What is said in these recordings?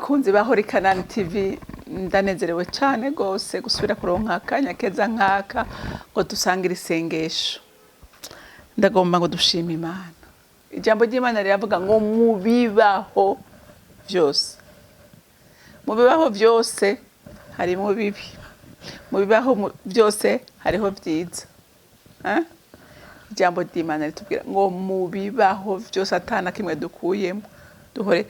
bakunzi ba CANAAN TV ndanezerewe cyane gose gusubira kuronka akanya keza nkaka ngo dusangira isengesho. Ndagomba ngo dushime Imana. Ijambo ry'Imana riravuga ngo mubibaho byose. Mubibaho byose harimo bibi. Mubibaho byose hariho byiza. Ijambo ry'Imana ritubwira ngo mubibaho byose atana kimwe dukuyemo. Duhore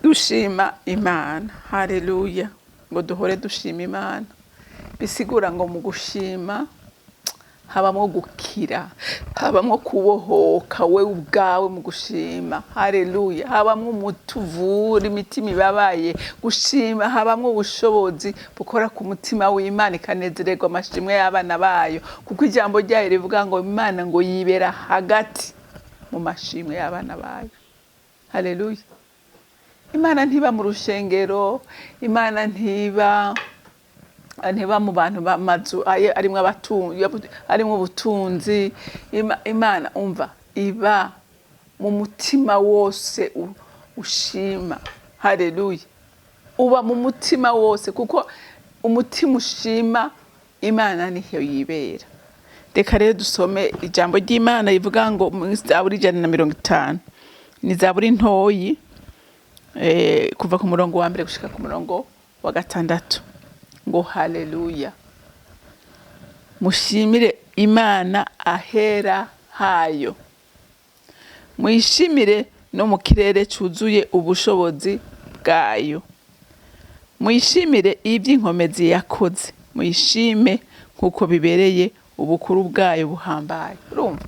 dushima Imana. Haleluya. Ngo duhore dushima Imana. Bisigura ngo mu gushima habamo gukira, habamo kubohoka we ubwawe mu gushima. Haleluya. Habamo umutuvura imitima ibabaye. Gushima habamo ubushobozi bukora ku mutima w'Imana ikanezererwa amashimwe y'abana bayo, kuko ijambo ryayo rivuga ngo Imana ngo yibera hagati mu mashimwe y'abana bayo. Haleluya. Imana ntiba mu rushengero, Imana ntiba mu bantu bamazu arimwe abatunzi, arimwe ubutunzi. Imana umva iba mu mutima wose ushima. Haleluya. Uba mu mutima wose, kuko umutima ushima Imana niho yibera. Reka rero dusome ijambo ry'Imana rivuga ngo mu Zaburi 150. Ni Zaburi ntoyi kuva ku murongo wa mbere gushika ku murongo wa 6. Ngo haleluya. Mushimire Imana ahera hayo. Muyishimire no mu kirere cuzuye ubushobozi bwayo. Muyishimire iby'inkomezi yakoze. Muyishime kuko bibereye ubukuru bwayo buhambaye. Urumva?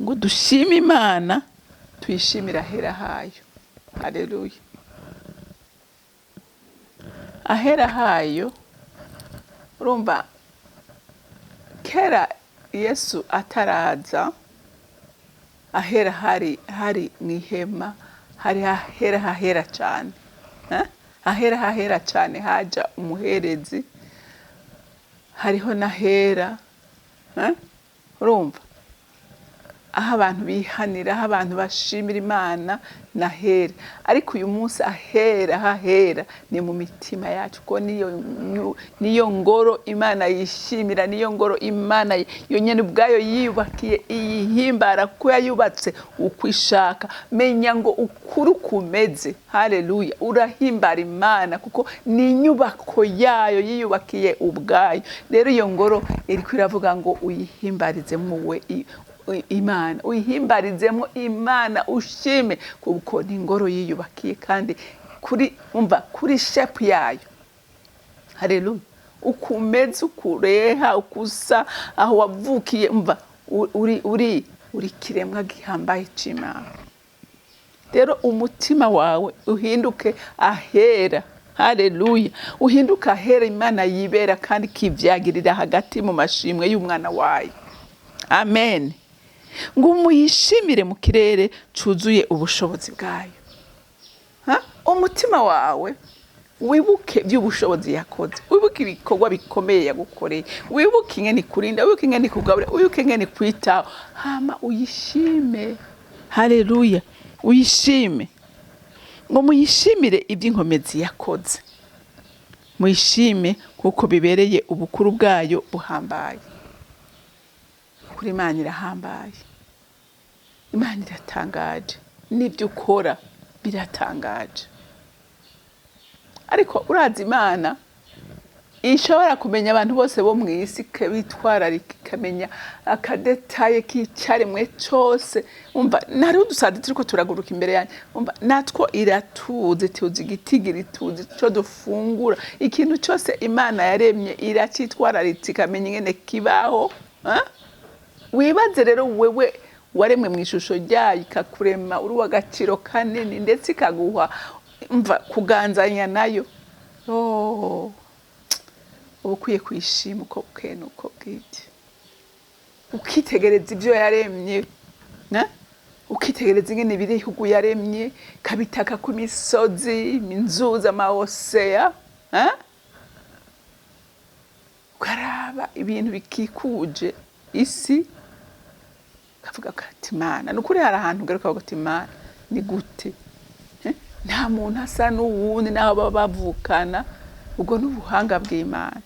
Ngo dushime Imana tuyishimira ahera hayo. Haleluya. Ahera hayo, urumva kera Yesu ataraza, ahera hari mwihema, hari ahera cyane. Ahera cyane haja umuherezi, hariho nahera. Urumva? Aho abantu bihanira, aho abantu bashimira Imana nahera. Ariko uyu munsi ahera ni mu mitima yacu, ko niyo ngoro Imana yishimira, niyo ngoro Imana yonyene ubwayo yiyubakiye iyihimbara ko yayubatse ukwishaka. Menya ngo ukuru kumeze. Haleluya. Urahimbara Imana kuko ni inyubako yayo yiyubakiye ubwayo. Rero iyo ngoro iri kwiravuga ngo uyihimbarize muwe Imana, uyihimbarizemo Imana, ushime kuko ni ngoro yiyubakiye kandi kuri shape yayo. Haleluya. Ukumeze, ukureha, ukusa, aho wavukiye uri kiremwa gihambaye c'Imana. Rero umutima wawe uhinduke ahera. Haleluya. Uhinduka ahera Imana yibera kandi kivyagirira hagati mu mashimwe y'umwana wayo. Amen. Ngo muyishimire mu kirere cuzuye ubushobozi bwayo. Umutima wawe wibuke by'ubushobozi yakoze. Wibuke ibikorwa bikomeye yagukoreye. Wibuke ingene kurinda, wibuke ingene kugabura, wibuke ingene kwitaho. Hama uyishime. Haleluya. Uyishime. Ngo muyishimire iby'inkomezi yakoze. Muyishime kuko bibereye ubukuru bwayo buhambaye. Kuri Imana irahambaye. Imana iratangaje. N'ibyo ukora biratangaje. Ariko urazi Imana ishobora kumenya abantu bose bo mu isi, bitwararika ikamenya akadetaye k'icyaremwe cyose. Umva nari udusade turiko turaguruka imbere yanyu. Umva natwo iratuze, tuzi igitigiri, tuzi cyo dufungura. Ikintu cyose Imana yaremye iracitwararitse ikamenya ingene kibaho. Wibaze rero wewe waremwe mu ishusho ryayo, ikakurema uri w'agaciro kanini, ndetse ikaguha umva kuganzanya nayo. Ukwiye kwishima uko bukene uko bwite. Ukitegereza ibyo yaremye, ukitegereza ingene ibihugu yaremye, kabitaka ku misozi, inzuzi, amaosea. Ukaraba ibintu bikikuje isi, kavuga ati Imana nukuri hari ahantu garuka ati Imana ni gute nta muntu asa n'uwundi naho baba bavukana. Ubwo n'ubuhanga bw'Imana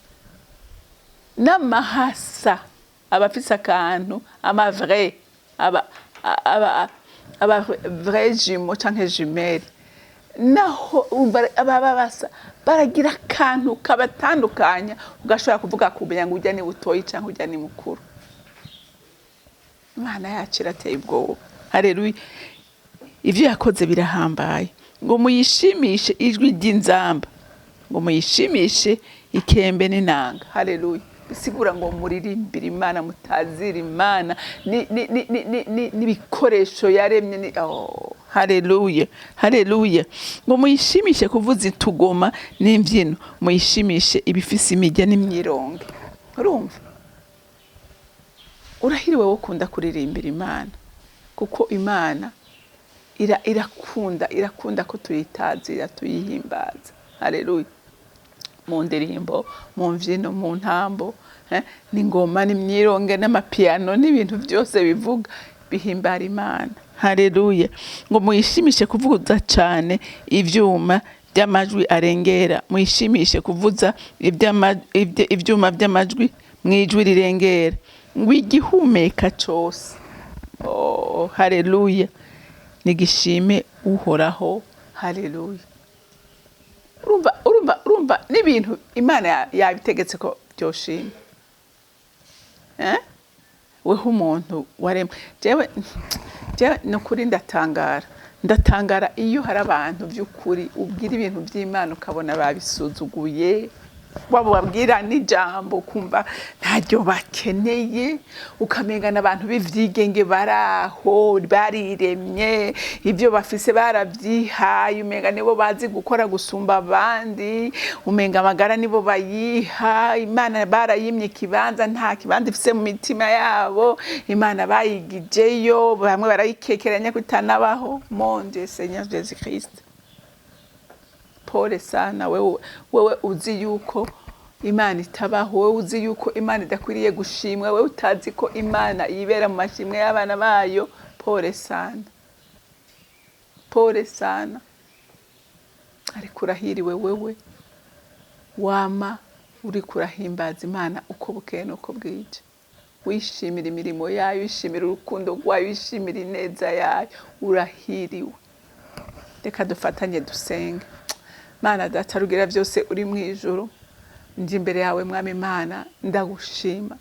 n'amahasa abafise akantu amavre aba vrai jumeaux canke jumelle naho ababa basa baragira akantu kabatandukanya ugashobora kuvuga kumenya ngo ujya ni butoyi canke ujya ni mukuru. Imana yacu irateye ubwoba. Haleluya. Ivyo yakoze birahambaye ngo muyishimishe ijwi ry'inzamba, ngo muyishimishe ikembe n'inanga. Haleluya. Bisigura ngo muririmbira Imana, mutazira Imana n'ibikoresho yaremye. Haleluya, haleluya. Ngo muyishimishe kuvuza itugoma n'imbyino, muyishimishe ibifise imirya n'imyironge. Urumva? Urahiriwe wo kunda kuririmbira Imana, kuko Imana irakunda ko tuyitazira, tuyihimbaza. Haleluya. Mu ndirimbo, mu mbyino, mu ntambo, n'ingoma n'imyironge n'amapiano n'ibintu byose bivuga bihimbara Imana. Haleluya. Ngo muyishimishe kuvuza cyane ivyuma by'amajwi arengera, muyishimishe kuvuza ivyuma by'amajwi mwijwi rirengera, ngo igihumeka cyose. Haleluya. Nigishime uhoraho. Haleluya. Urumva n'ibintu Imana yabitegetse ko byoshima. Weho umuntu waremwe. Jewe nukuri ndatangara iyo hari abantu by'ukuri ubwira ibintu by'Imana ukabona babisuzuguye, wabo babwira n'ijambo kumva ntaryo bakeneye, ukamengana abantu b'ivyigenge baraho bariremye, ivyo bafise baravyihaye, umenga nibo bazi gukora gusumba abandi, umenga amagara nibo bayiha. Imana barayimye ikibanza, nta kibanza ifise mu mitima yabo. Imana bayigijeyo, bamwe barayikekeranya kutanabaho. Mon Dieu Seigneur Jésus Christ, pole sana wewe uzi yuko Imana itabaho, wewe uzi yuko Imana idakwiriye gushimwa, wewe utazi ko Imana yibera mu mashimwe y'abana bayo. Pole sana, pole sana. Ariko urahiriwe wewe wama uri kurahimbaza Imana uko bukeye nuko bwije, wishimira imirimo yayo, wishimira urukundo rwayo, wishimira ineza yayo. Urahiriwe. Reka dufatanye dusenge. Mana data rugira byose uri mu ijuru, nje imbere yawe Mwami Imana ndagushima,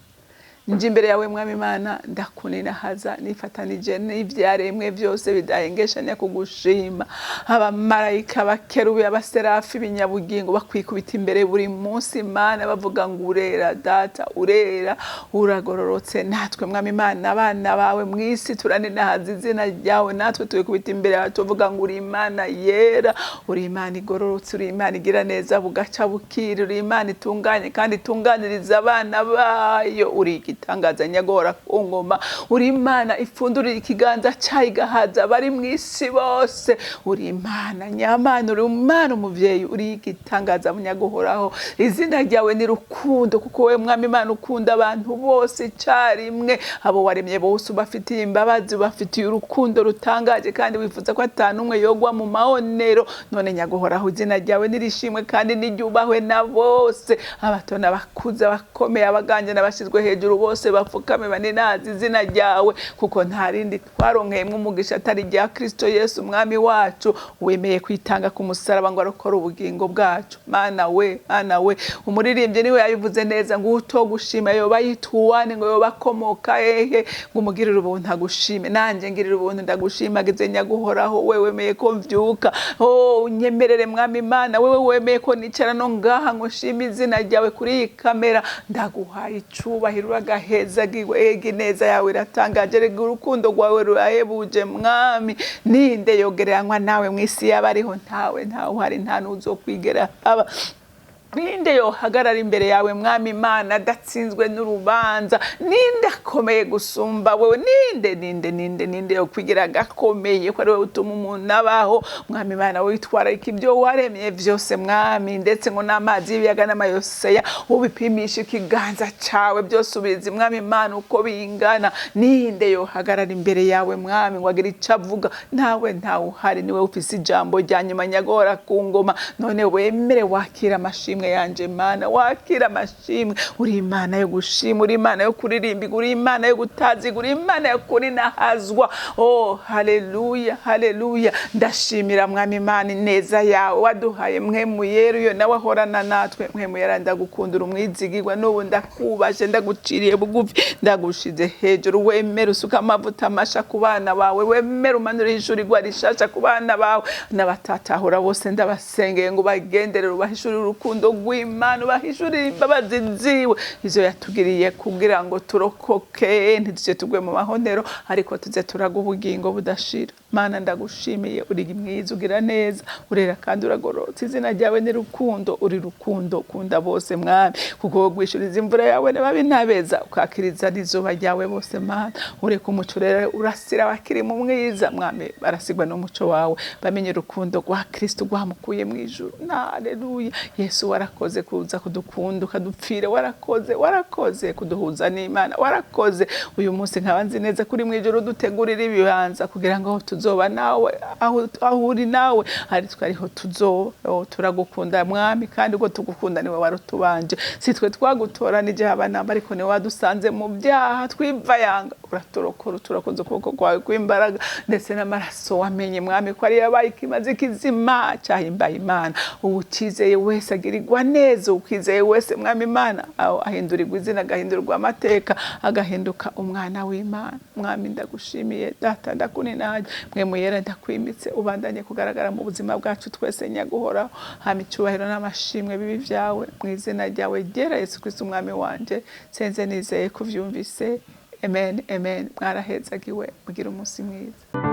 nje imbere yawe Mwami Imana ndakuninahaza, nifatanije n'ivyaremwe byose bidahengeshanya kugushima. Abamarayika, abakerubi, abaserafi, ibinyabugingo bakwikubita imbere buri munsi Imana bavuga ngo urera data, urera, uragororotse. Natwe Mwami Imana abana bawe mwisi turaninahaza izina ryawe, natwe twikubita imbere yawe tuvuga ngo uri Imana yera, uri Imana igororotse, uri Imana igira neza bugaca bukira, uri Imana itunganye kandi itunganiriza abana bayo, uri igitangaza nyagora ku ngoma, uri Imana ifundurira ikiganza cyayo igahaza bari mwisi bose. Uri Imana nyamana, uri Imana umuvyeyi, uri igitangaza munyaguhoraho. Izina ryawe ni rukundo, kuko we Mwami Imana ukunda abantu bose icyarimwe, abo waremye bose ubafitiye imbabazi, ubafitiye urukundo rutangaje, kandi wifuza ko atanumwe yogwa mu mahonero. None nyaguhoraho izina ryawe nirishimwe kandi niryubahwe na bose, abatona bakuza, bakomeye, abaganje n'abashizwe hejuru bose bapfukame baninazi izina ryawe, kuko nta rindi twaronkeyemwe umugisha atari rya Kristo Yesu Mwami wacu, wemeye kwitanga ku musaraba ngo arokore ubugingo bwacu. Mana we umuririmbye niwe yabivuze neza ngo utogushima yoba yituwane, ngo yoba komoka hehe, ngo umugirire ubuntu agushime. Nanje ngirira ubuntu ndagushimagize nyaguhoraho, wewe wemeye ko mvyuka. Unyemerere Mwami Imana, wewe wemeye ko nicara no ngaha ngo shima izina ryawe kuri iyi kamera. Ndaguhaye icubahiro, uragaheza giwe neza yawe iratangaje, rega urukundo rwawe rurahebuje Mwami. Ninde yogereranywa nawe mwisi y'abariho? Ntawe uhari, nta nuzokwigera aba. ninde yohagarara imbere yawe mwami Imana adatsinzwe n'urubanza? Ninde akomeye gusumba wewe? Ninde yo kwigira gakomeye ko ari wewe utuma umuntu abaho mwami Imana witwararika ibyo waremye vyose mwami, ndetse ngo n'amazi y'ibiyaga n'amayoseya ubipimisha ikiganza cawe byose ubizi mwami Imana uko bingana. Ninde yohagarara imbere yawe mwami ngo agire ico avuga? Ntawe uhari, niwe ufise ijambo rya nyuma nyagora ku ngoma. None wemere wakira amashimwe yanje Mana, wakira amashimwe. Uri Imana yo gushima, uri Imana yo kuririmba, uri Imana yo gutaziga, uri Imana yo kurinahazwa. Oh haleluya, haleluya. Ndashimira mwami Imana ineza yawe waduhaye MW'IMW'IRI, yo nawe ahorana natwe. MW'IMW'IRI ndagukundira umwizigirwa, n'ubu ndakubashe, ndaguciriye bugufi, ndagushize hejuru. Wemere usuka amavuta masha ku bana bawe, wemere umanure ishurirwa rishasha ku bana bawe n'abatatahura bose. Ndabasengeye ngo bagenderere, ubahishurire urukundo rw'Imana, ubahishurire imbabazi ziwe izo yatugiriye kugira ngo turokoke, ntituje tugwe mu mahonero ariko tuze turaga ubugingo budashira. Mana ndagushimiye, uri mwiza, ugira neza, urera kandi uragorotse. Izina ryawe ni rukundo, uri rukundo ukunda bose mwami, kuko gwishuriza imvura yawe n'ababi ntabeza, ukakiriza n'izuba ryawe bose Mana. Ureka umuco rero urasira abakiri mu mwiza mwami, barasigwa n'umuco wawe, bamenye urukundo rwa Kristo rwamukuye mu ijuru. Haleluya. Yesu warakoze kuza kudukunda ukadupfira, warakoze kuduhuza n'Imana, warakoze. Uyu munsi nkabanzi neza kuri mu ijuru dutegurira ibibanza kugira ngo tuzoba nawe, aho uri nawe ari twariho tuzoba. Turagukunda mwami, kandi uko tugukunda niwe warutubanje. Si twe twagutoranije abanamba, ariko niwe wadusanze mu byaha twiva yanga, uraturokora, turakoze ukuboko kwawe kw'imbaraga ndetse n'amaraso wamenye mwami ko ari yabaye ikimaze kizima cyahimbaye Imana. Uwukizeye wese agirirwa neza, ukwizeye wese mwami Imana ahindurirwa izina, agahindurwa amateka, agahinduka umwana w'Imana. Mwami ndagushimiye data, ndakuninaje. MW'IMW'IRI ndakwimitse, ubandanye kugaragara mu buzima bwacu twese nyaguhoraho. Hama icyubahiro n'amashimwe bibi vyawe mu izina ryawe ryera Yesu Kristo umwami wanje. Senze nizeye kuvyumvise. Amen, amen. Mwarahezagiwe, mugira umunsi mwiza.